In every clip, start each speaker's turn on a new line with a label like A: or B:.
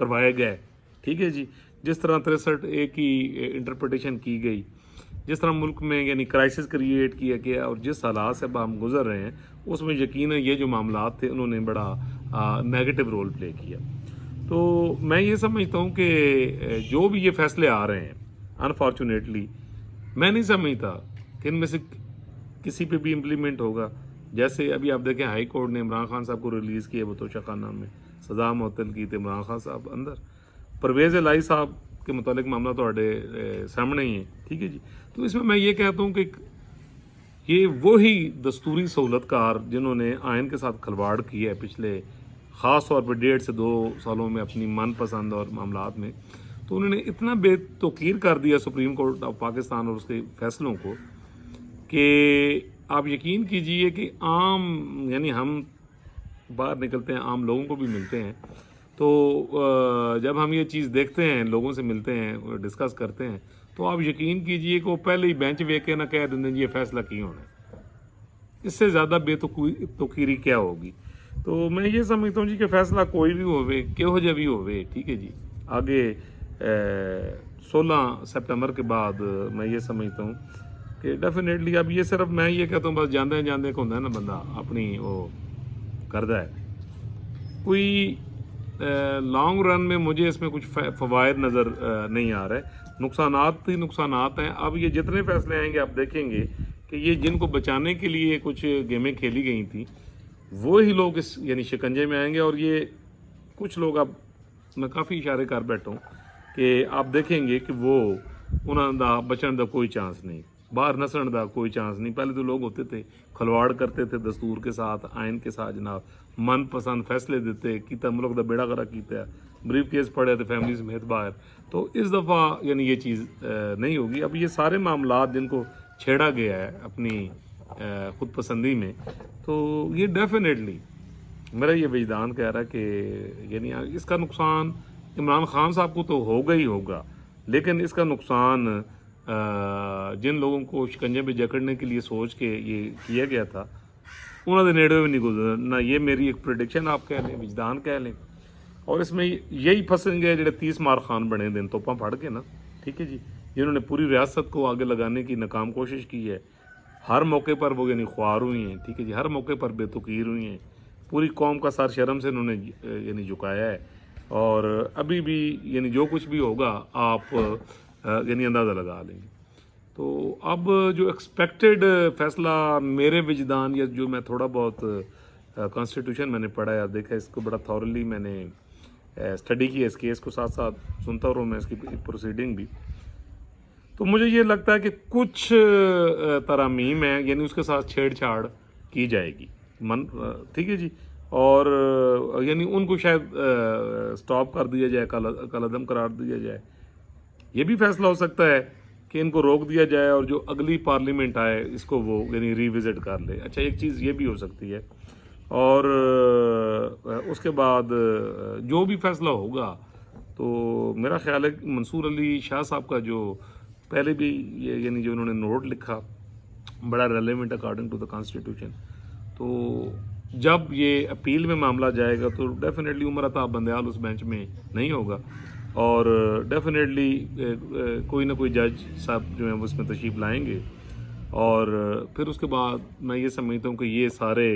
A: کروایا گیا ہے, ٹھیک ہے جی. جس طرح 63A کی انٹرپریٹیشن کی گئی, جس طرح ملک میں یعنی کرائسس کریٹ کیا گیا, اور جس حالات سے اب ہم گزر رہے ہیں اس میں یقیناً یہ جو معاملات تھے انہوں نے بڑا نیگیٹو رول پلے کیا. تو میں یہ سمجھتا ہوں کہ جو بھی یہ فیصلے آ رہے ہیں انفارچونیٹلی میں نہیں سمجھتا کہ ان میں سے کسی پہ بھی امپلیمنٹ ہوگا. جیسے ابھی آپ دیکھیں ہائی کورٹ نے عمران خان صاحب کو ریلیز کیا بطوشہ خانہ میں, سزا معطل کی تھی, عمران خان صاحب اندر, پرویز الہی صاحب کے متعلق معاملہ تو سامنے ہی ہیں, ٹھیک ہے جی. تو اس میں یہ کہتا ہوں کہ یہ وہی دستوری سہولت کار جنہوں نے آئین کے ساتھ کھلواڑ کیا ہے پچھلے خاص طور پہ 1.5 سے 2 سالوں میں اپنی من پسند اور معاملات میں, تو انہوں نے اتنا بے توقیر کر دیا سپریم کورٹ آف پاکستان اور اس کے فیصلوں کو کہ آپ یقین کیجئے کہ عام یعنی ہم باہر نکلتے ہیں, عام لوگوں کو بھی ملتے ہیں, تو جب ہم یہ چیز دیکھتے ہیں, لوگوں سے ملتے ہیں, ڈسکس کرتے ہیں, تو آپ یقین کیجئے کہ وہ پہلے ہی بینچ ویک کے نہ کہہ دیں جی یہ فیصلہ کی ہونا ہے. اس سے زیادہ بے توقیری کیا ہوگی. تو میں یہ سمجھتا ہوں جی کہ فیصلہ کوئی بھی ہوئے, کہو جا بھی ہوئے, ٹھیک ہے جی. آگے 16 سپٹمبر کے بعد میں یہ سمجھتا ہوں کہ ڈیفینیٹلی اب یہ صرف میں یہ کہتا ہوں بس جاندے کو ہوتا ہے نا بندہ اپنی وہ کردہ ہے. کوئی لانگ رن میں مجھے اس میں کچھ فوائد نظر نہیں آ رہا ہے. نقصانات ہی نقصانات ہیں. اب یہ جتنے فیصلے آئیں گے آپ دیکھیں گے کہ یہ جن کو بچانے کے لیے کچھ گیمیں کھیلی گئی تھیں وہی لوگ اس یعنی شکنجے میں آئیں گے. اور یہ کچھ لوگ اب میں کافی اشارے کر بیٹھا ہوں کہ آپ دیکھیں گے کہ وہ انہوں دا بچن دا کوئی چانس نہیں, باہر نسن دا کوئی چانس نہیں. پہلے تو لوگ ہوتے تھے کھلواڑ کرتے تھے دستور کے ساتھ, آئین کے ساتھ, جناب من پسند فیصلے دیتے کیتا, ملک دا بیڑا غرق کیتا, بریف کیس پڑے تھے فیملی سمیت باہر. تو اس دفعہ یعنی یہ چیز نہیں ہوگی. اب یہ سارے معاملات جن کو چھیڑا گیا ہے اپنی خود پسندی میں, تو یہ ڈیفینیٹلی میرا یہ وجدان کہہ رہا ہے کہ یعنی اس کا نقصان عمران خان صاحب کو تو ہوگا ہی ہوگا, لیکن اس کا نقصان جن لوگوں کو شکنجے پہ جکڑنے کے لیے سوچ کے یہ کیا گیا تھا انہوں نے نیڑے بھی نہیں گزرنا. یہ میری ایک پریڈکشن آپ کہہ لیں, وجدان کہہ لیں. اور اس میں یہی پھنسیں گے جڑے 30 مار خان بنے دن توپاں پھڑ کے نا, ٹھیک ہے جی, جنہوں نے پوری ریاست کو آگے لگانے کی ناکام کوشش کی ہے. ہر موقع پر وہ یعنی خوار ہوئی ہیں, ٹھیک ہے جی, ہر موقع پر بے توقیر ہوئی ہیں. پوری قوم کا سر شرم سے انہوں نے یعنی جھکایا ہے. اور ابھی بھی یعنی جو کچھ بھی ہوگا آپ یعنی اندازہ لگا لیں گے. تو اب جو ایکسپیکٹڈ فیصلہ میرے وجدان یا جو میں تھوڑا بہت کانسٹیٹیوشن میں نے پڑھا یا دیکھا, اس کو بڑا تھورلی میں نے اسٹڈی کی اس کیس کو, ساتھ ساتھ سنتا رہا میں اس کی پروسیڈنگ بھی, تو مجھے یہ لگتا ہے کہ کچھ ترامیم ہیں یعنی اس کے ساتھ چھیڑ چھاڑ کی جائے گی, ٹھیک ہے جی. اور یعنی ان کو شاید سٹاپ کر دیا جائے, کالعدم قرار دیا جائے. یہ بھی فیصلہ ہو سکتا ہے کہ ان کو روک دیا جائے اور جو اگلی پارلیمنٹ آئے اس کو وہ یعنی ری وزٹ کر لے. اچھا ایک چیز یہ بھی ہو سکتی ہے. اور اس کے بعد جو بھی فیصلہ ہوگا تو میرا خیال ہے کہ منصور علی شاہ صاحب کا جو پہلے بھی یعنی جو انہوں نے نوٹ لکھا بڑا relevant according to the constitution, تو جب یہ اپیل میں معاملہ جائے گا تو ڈیفینیٹلی عمر عطا بندیال اس بینچ میں نہیں ہوگا, اور ڈیفینیٹلی کوئی نہ کوئی جج صاحب جو ہیں وہ اس میں تشریف لائیں گے. اور پھر اس کے بعد میں یہ سمجھتا ہوں کہ یہ سارے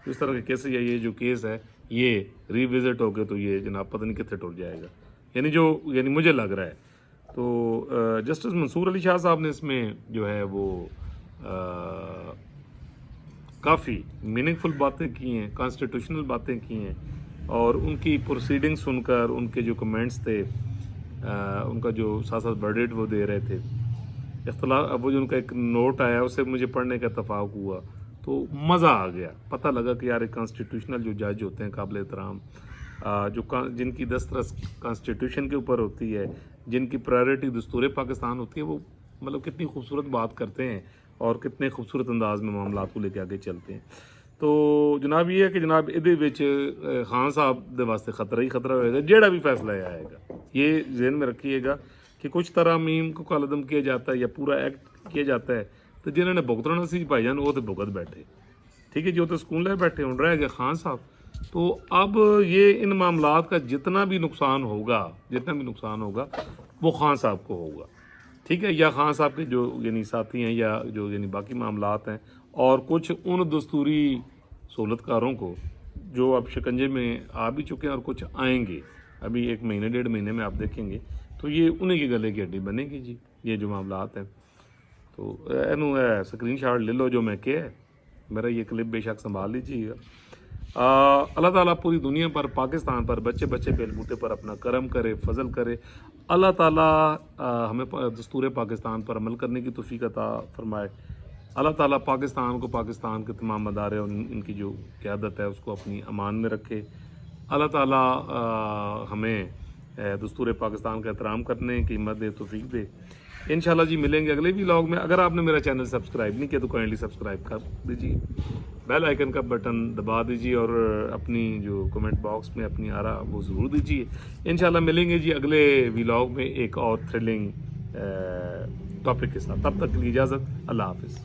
A: اس طرح کے کیسز یا یہ جو کیس ہے یہ ری وزٹ ہو کے تو یہ جناب پتہ نہیں کتنے ٹوٹ جائے گا, یعنی مجھے لگ رہا ہے. تو جسٹس منصور علی شاہ صاحب نے اس میں جو ہے وہ کافی میننگ فل باتیں کی ہیں, کانسٹیٹیوشنل باتیں کی ہیں, اور ان کی پروسیڈنگ سن کر ان کے جو کمنٹس تھے, ان کا جو ساتھ ساتھ ورڈکٹ وہ دے رہے تھے, اختلاف وہ جو ان کا ایک نوٹ آیا اسے مجھے پڑھنے کا اتفاق ہوا تو مزہ آ گیا. پتہ لگا کہ یار ایک کانسٹیٹیوشنل جو جج ہوتے ہیں قابل احترام, جو جن کی دسترس کانسٹیٹیوشن کے اوپر ہوتی ہے, جن کی پرائرٹی دستور پاکستان ہوتی ہے, وہ مطلب کتنی خوبصورت بات کرتے ہیں اور کتنے خوبصورت انداز میں معاملات کو لے کے آگے چلتے ہیں. تو جناب یہ ہے کہ جناب ادھے وچ خان صاحب دے واسطے خطرہ ہی خطرہ ہوئے گا جیڑا بھی فیصلہ آئے گا. یہ ذہن میں رکھیے گا کہ کچھ ترامیم کو کالعدم کیا جاتا ہے یا پورا ایکٹ کیا جاتا ہے تو جنہوں نے بھگتنا سی بھائی جان وہ تو بھگت بیٹھے, ٹھیک ہے جی, وہ تو سکون لے بیٹھے ہوں. رہ گئے خان صاحب, تو اب یہ ان معاملات کا جتنا بھی نقصان ہوگا وہ خان صاحب کو ہوگا، ٹھیک ہے، یا خان صاحب کے جو یعنی ساتھی ہیں یا جو یعنی باقی معاملات ہیں، اور کچھ ان دستوری سہولت کاروں کو جو اب شکنجے میں آ بھی چکے ہیں اور کچھ آئیں گے ابھی 1 مہینے 1.5 مہینے میں آپ دیکھیں گے، تو یہ انہیں کی گلے کی ہڈی بنے گی جی، یہ جو معاملات ہیں۔ تو اینو سکرین شاٹ لے لو جو میں کہ میرا یہ کلپ بے شک سنبھال لیجیے گا۔ اللہ تعالیٰ پوری دنیا پر، پاکستان پر، بچے بچے بیل بوٹے پر اپنا کرم کرے، فضل کرے۔ اللہ تعالیٰ ہمیں دستور پاکستان پر عمل کرنے کی توفیق عطا فرمائے۔ اللہ تعالیٰ پاکستان کو، پاکستان کے تمام ادارے اور ان کی جو قیادت ہے اس کو اپنی امان میں رکھے۔ اللہ تعالیٰ ہمیں دستور پاکستان کا احترام کرنے کی ہمت دے، توفیق دے۔ انشاءاللہ جی ملیں گے اگلے ولاگ میں۔ اگر آپ نے میرا چینل سبسکرائب نہیں کیا تو کائنڈلی سبسکرائب کر دیجیے، بیل آئیکن کا بٹن دبا دیجیے، اور اپنی جو کمنٹ باکس میں اپنی آرا وہ ضرور دیجیے۔ انشاءاللہ ملیں گے جی اگلے ولاگ میں ایک اور تھرلنگ ٹاپک کے ساتھ۔ تب تک کے لیے اجازت، اللہ حافظ۔